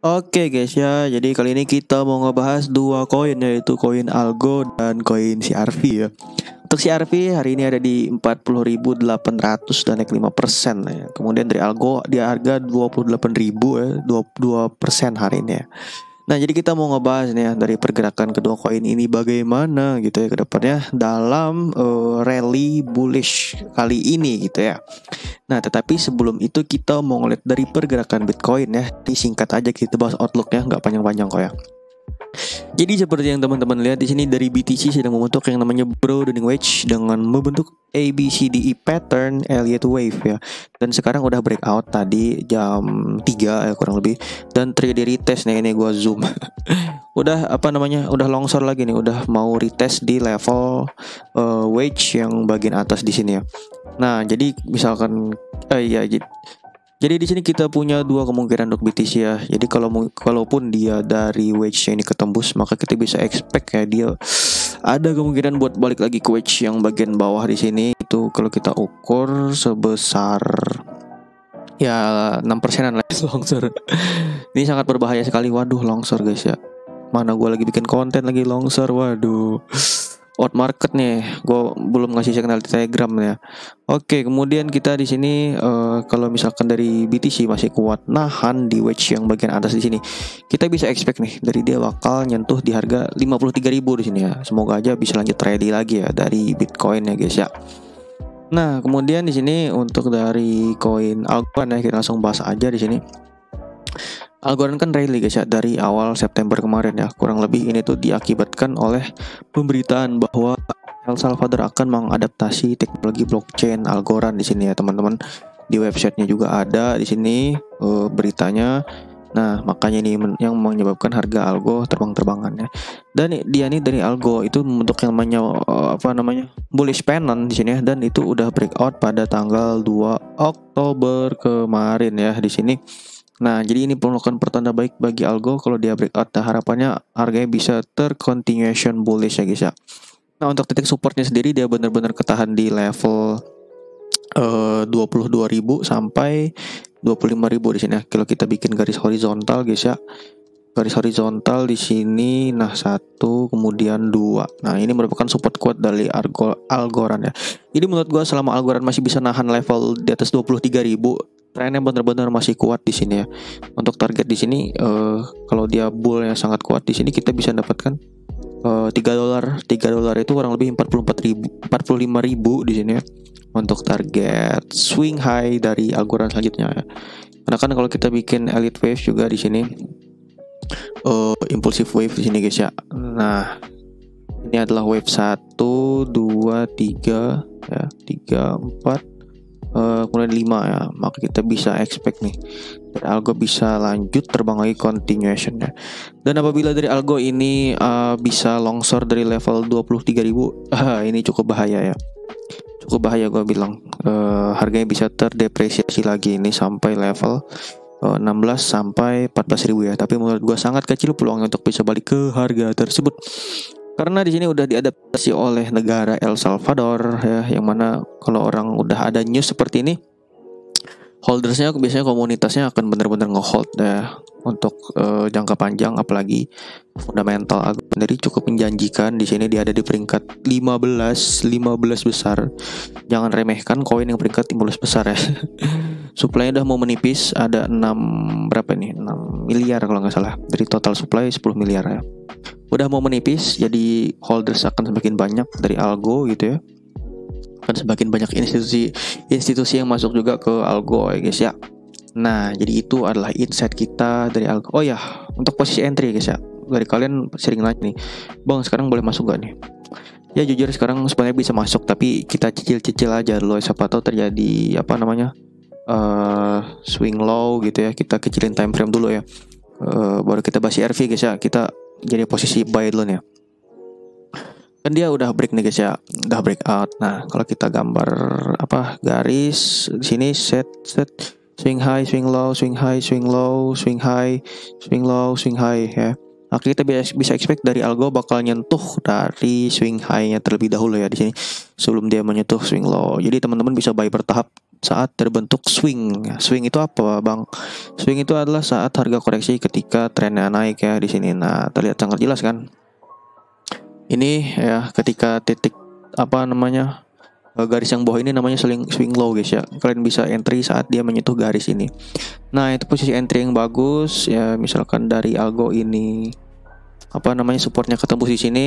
Oke guys ya, jadi kali ini kita mau ngebahas dua koin, yaitu koin Algo dan koin CRV ya. Untuk CRV hari ini ada di 40.800 dan naik 5% ya. Kemudian dari Algo di harga 28.000 ya, 22% hari ini ya. Nah, jadi kita mau ngebahas nih ya dari pergerakan kedua koin ini bagaimana gitu ya ke depannya dalam rally bullish kali ini gitu ya. Nah, tetapi sebelum itu kita mau ngeliat dari pergerakan Bitcoin ya. Disingkat aja kita bahas outlook ya, nggak panjang-panjang kok ya. Jadi seperti yang teman-teman lihat di sini dari BTC sedang membentuk yang namanya broadening wedge dengan membentuk ABCDE pattern Elliott wave ya. Dan sekarang udah breakout tadi jam 3 ya kurang lebih, dan terjadi retest nih, ini gua zoom. Udah udah longsor lagi nih, udah mau retest di level wedge yang bagian atas di sini ya. Nah, jadi misalkan jadi di sini kita punya dua kemungkinan untuk BTC ya. Jadi kalaupun dia dari wedge ini ketembus, maka kita bisa expect ya dia ada kemungkinan buat balik lagi ke wedge yang bagian bawah di sini. Itu kalau kita ukur sebesar ya 6%-an lah longsor. Ini sangat berbahaya sekali. Waduh, longsor guys ya. Mana gue lagi bikin konten lagi longsor. Waduh. Out market nih, gue belum ngasih signal di Telegram ya. Oke, kemudian kita di sini kalau misalkan dari BTC masih kuat nahan di wedge yang bagian atas di sini, kita bisa expect nih dari dia bakal nyentuh di harga 53.000 di sini ya. Semoga aja bisa lanjut rally lagi ya dari Bitcoin ya guys ya. Nah, kemudian di sini untuk dari koin Algorand ya, kita langsung bahas aja di sini. Algorand kan rally guys ya dari awal September kemarin ya. Kurang lebih ini tuh diakibatkan oleh pemberitaan bahwa El Salvador akan mengadaptasi teknologi blockchain Algorand di sini ya teman-teman. Di websitenya juga ada di sini beritanya. Nah, makanya ini yang menyebabkan harga Algo terbang-terbangan ya. Dan dia nih dari Algo itu membentuk yang namanya bullish pennant di sini ya, dan itu udah breakout pada tanggal 2 Oktober kemarin ya di sini. Nah, jadi ini merupakan pertanda baik bagi Algo kalau dia breakout. Nah, harapannya harganya bisa tercontinuation bullish ya guys ya. Nah, untuk titik supportnya sendiri dia benar-benar ketahan di level 22.000 sampai 25.000 di sini ya. Kalau kita bikin garis horizontal guys ya. Garis horizontal di sini nah 1 kemudian 2. Nah, ini merupakan support kuat dari Algorand ya. Jadi menurut gua selama Algorand masih bisa nahan level di atas 23.000, trennya benar-benar masih kuat di sini ya. Untuk target di sini kalau dia bullnya sangat kuat di sini kita bisa dapatkan $3. $3 itu kurang lebih 45.000 di sini ya. Untuk target swing high dari Algorand selanjutnya ya. Karena kan kalau kita bikin Elliott wave juga di sini impulsive wave di sini guys ya. Nah, ini adalah wave 1 2 3 ya, 3 4 kemudian 5 ya. Maka kita bisa expect nih dari Algo bisa lanjut terbang lagi continuation ya. Dan apabila dari Algo ini bisa longsor dari level 23.000, ini cukup bahaya ya. Cukup bahaya gue bilang. Harganya bisa terdepresiasi lagi ini sampai level 16 sampai 14.000 ya. Tapi menurut gue sangat kecil peluangnya untuk bisa balik ke harga tersebut. Karena di sini udah diadaptasi oleh negara El Salvador ya, yang mana kalau orang udah ada news seperti ini, holdersnya biasanya komunitasnya akan benar-benar ngehold ya untuk jangka panjang, apalagi fundamental Algo sendiri cukup menjanjikan. Di sini dia ada di peringkat 15 besar. Jangan remehkan koin yang peringkat 15 besar ya. Supply-nya udah mau menipis, ada 6 miliar kalau nggak salah. Dari total supply 10 miliar ya. Udah mau menipis, jadi holders akan semakin banyak dari Algo gitu ya. Akan semakin banyak institusi yang masuk juga ke Algo ya guys ya. Nah, jadi itu adalah insight kita dari Algo. Oh ya, untuk posisi entry guys ya. Dari kalian sering nanya nih, Bang sekarang boleh masuk gak nih? Ya jujur sekarang sebenarnya bisa masuk, tapi kita cicil-cicil aja dulu. Siapa tahu terjadi swing low gitu ya. Kita kecilin time frame dulu ya. Baru kita bahas RV guys ya. Kita jadi posisi buy dulu nih ya. Kan dia udah break nih guys ya, udah breakout. Nah, kalau kita gambar garis di sini set swing high, swing low, swing high, swing low, swing high, swing low, swing high ya. Nah, kita bisa expect dari Algo bakal nyentuh dari swing high-nya terlebih dahulu ya di sini sebelum dia menyentuh swing low. Jadi teman-teman bisa buy bertahap saat terbentuk swing. Swing itu apa, Bang? Swing itu adalah saat harga koreksi ketika trennya naik ya di sini. Nah, terlihat sangat jelas kan? Ini ya ketika titik garis yang bawah ini namanya swing low guys ya. Kalian bisa entry saat dia menyentuh garis ini. Nah, itu posisi entry yang bagus ya. Misalkan dari algo ini supportnya ketembus di sini.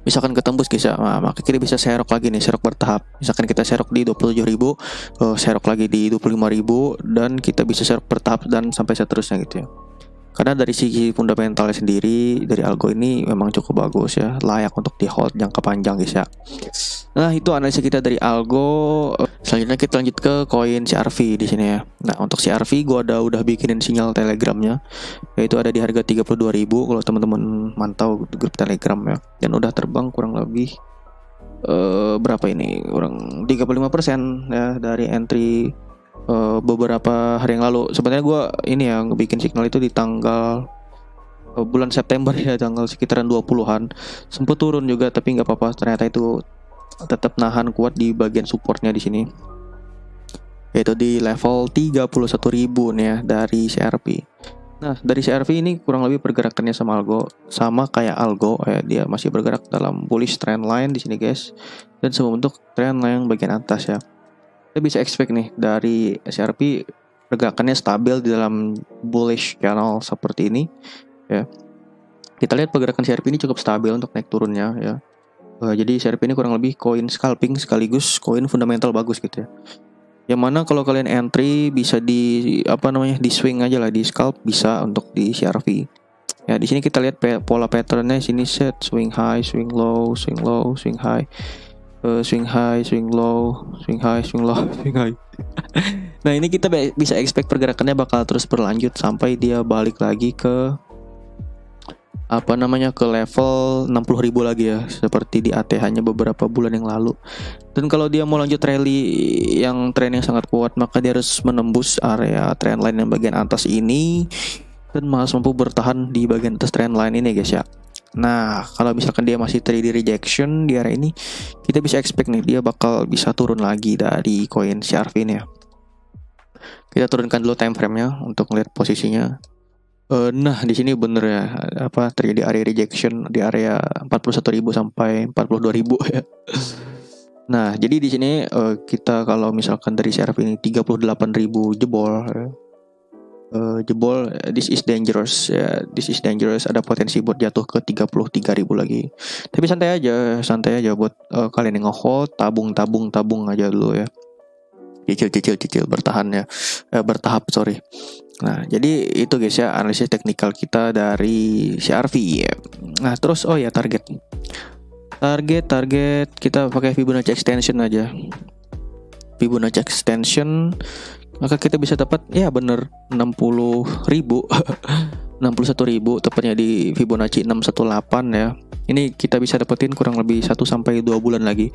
Misalkan ketembus guys ya, maka kita bisa serok lagi nih, serok bertahap. Misalkan kita serok di 27.000, serok lagi di 25.000, dan kita bisa serok bertahap dan sampai seterusnya gitu ya. Karena dari segi fundamentalnya sendiri, dari algo ini memang cukup bagus ya, layak untuk di hold jangka panjang guys ya. Nah, itu analisa kita dari algo. Selanjutnya kita lanjut ke koin CRV di sini ya. Nah, untuk CRV gua udah bikinin sinyal Telegramnya, yaitu ada di harga 32.000 kalau teman-teman mantau grup Telegram ya. Dan udah terbang kurang lebih berapa ini? Kurang 35% ya dari entry beberapa hari yang lalu. Sebenarnya gue ini ya bikin signal itu di tanggal bulan September ya, tanggal sekitaran 20-an. Sempet turun juga tapi nggak apa-apa, ternyata itu tetap nahan kuat di bagian supportnya di sini, yaitu di level 31.000 nih ya dari CRV. Nah, dari CRV ini kurang lebih pergerakannya sama kayak algo ya, dia masih bergerak dalam bullish trend line di sini guys, dan membentuk trend line bagian atas ya. Kita bisa expect nih dari CRV pergerakannya stabil di dalam bullish channel seperti ini ya. Kita lihat pergerakan CRV ini cukup stabil untuk naik turunnya ya. Jadi CRV ini kurang lebih koin scalping sekaligus koin fundamental bagus gitu ya. Yang mana kalau kalian entry bisa di di swing aja lah, di scalp bisa untuk di CRV. Ya, di sini kita lihat pola patternnya. Sini set swing high, swing low, swing low, swing high. Swing high, swing low, swing high, swing low, swing high. Nah, ini kita bisa expect pergerakannya bakal terus berlanjut sampai dia balik lagi ke ke level 60.000 lagi ya, seperti di ATH-nya beberapa bulan yang lalu. Dan kalau dia mau lanjut rally yang tren yang sangat kuat, maka dia harus menembus area trend line yang bagian atas ini dan harus mampu bertahan di bagian atas trend line ini guys ya. Nah, kalau misalkan dia masih terjadi rejection di area ini, kita bisa expect nih dia bakal bisa turun lagi dari koin CRV ini ya. Kita turunkan dulu time frame-nya untuk melihat posisinya. Nah, di sini bener ya, terjadi area rejection di area 41.000 sampai 42.000 ya. Nah, jadi di sini kita kalau misalkan dari CRV ini 38.000 jebol ya. This is dangerous ya, this is dangerous, ada potensi buat jatuh ke 33.000 lagi. Tapi santai aja buat kalian yang nge-hold, tabung aja dulu ya. Cicil bertahan ya, bertahap sorry. Nah, jadi itu guys ya analisis teknikal kita dari CRV ya. Nah, terus target kita pakai Fibonacci extension aja. Fibonacci extension, maka kita bisa dapat ya bener 60.000 61.000 tepatnya di Fibonacci 618 ya. Ini kita bisa dapetin kurang lebih 1 sampai 2 bulan lagi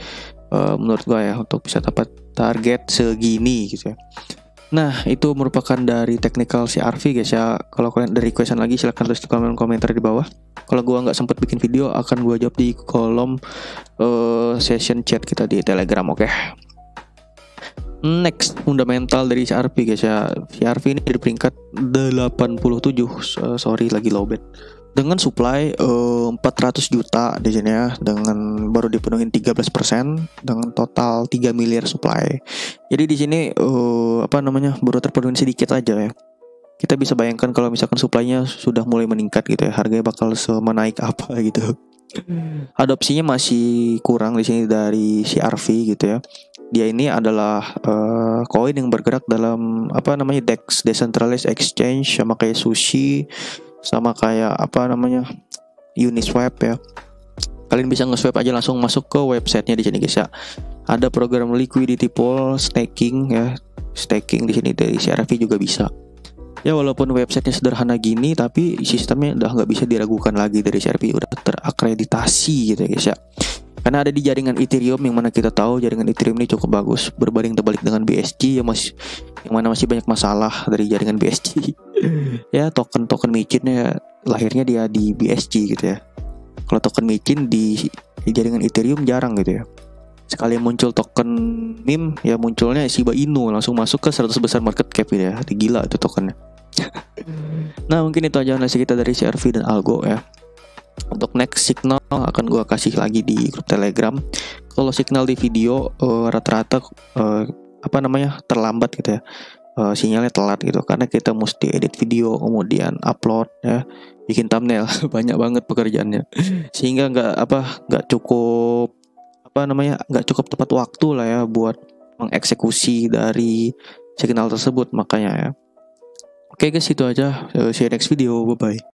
menurut gua ya, untuk bisa dapat target segini gitu ya. Nah, itu merupakan dari technical CRV guys ya. Kalau kalian ada requestan lagi silahkan tulis di kolom komentar di bawah. Kalau gua nggak sempet bikin video, akan gua jawab di kolom session chat kita di Telegram, oke? Next, fundamental dari CRV guys ya. CRV ini di peringkat 87, sorry lagi low bed. Dengan supply 400 juta di sini ya, dengan baru dipenuhin 13% dengan total 3 miliar supply. Jadi di sini baru terpenuhin sedikit aja ya. Kita bisa bayangkan kalau misalkan supply-nya sudah mulai meningkat gitu ya, harganya bakal semenaik apa gitu. Adopsinya masih kurang di sini dari CRV gitu ya. Dia ini adalah koin yang bergerak dalam DEX, Decentralized Exchange, sama kayak Sushi, sama kayak Uniswap ya. Kalian bisa nge-swap aja langsung masuk ke websitenya di sini guys ya. Ada program liquidity pool, staking ya. Staking di sini dari CRV juga bisa. Ya, walaupun websitenya sederhana gini, tapi sistemnya udah nggak bisa diragukan lagi dari CRV, udah terakreditasi gitu ya guys ya. Karena ada di jaringan Ethereum, yang mana kita tahu jaringan Ethereum ini cukup bagus berbanding terbalik dengan BSC yang mana masih banyak masalah dari jaringan BSC. Ya, token micinnya lahirnya dia di BSC gitu ya. Kalau token micin di jaringan Ethereum jarang gitu ya. sekali muncul token meme ya munculnya Shiba Inu langsung masuk ke 100 besar market cap ya. Gila itu tokennya. Nah mungkin itu aja analisa kita dari CRV dan Algo ya. Untuk next signal akan gue kasih lagi di grup Telegram. Kalau signal di video rata-rata terlambat gitu ya. Sinyalnya telat gitu karena kita mesti edit video kemudian upload ya, bikin thumbnail banyak banget pekerjaannya sehingga nggak cukup tepat waktu lah ya buat mengeksekusi dari signal tersebut makanya ya. Oke guys, itu aja. See you next video. Bye bye.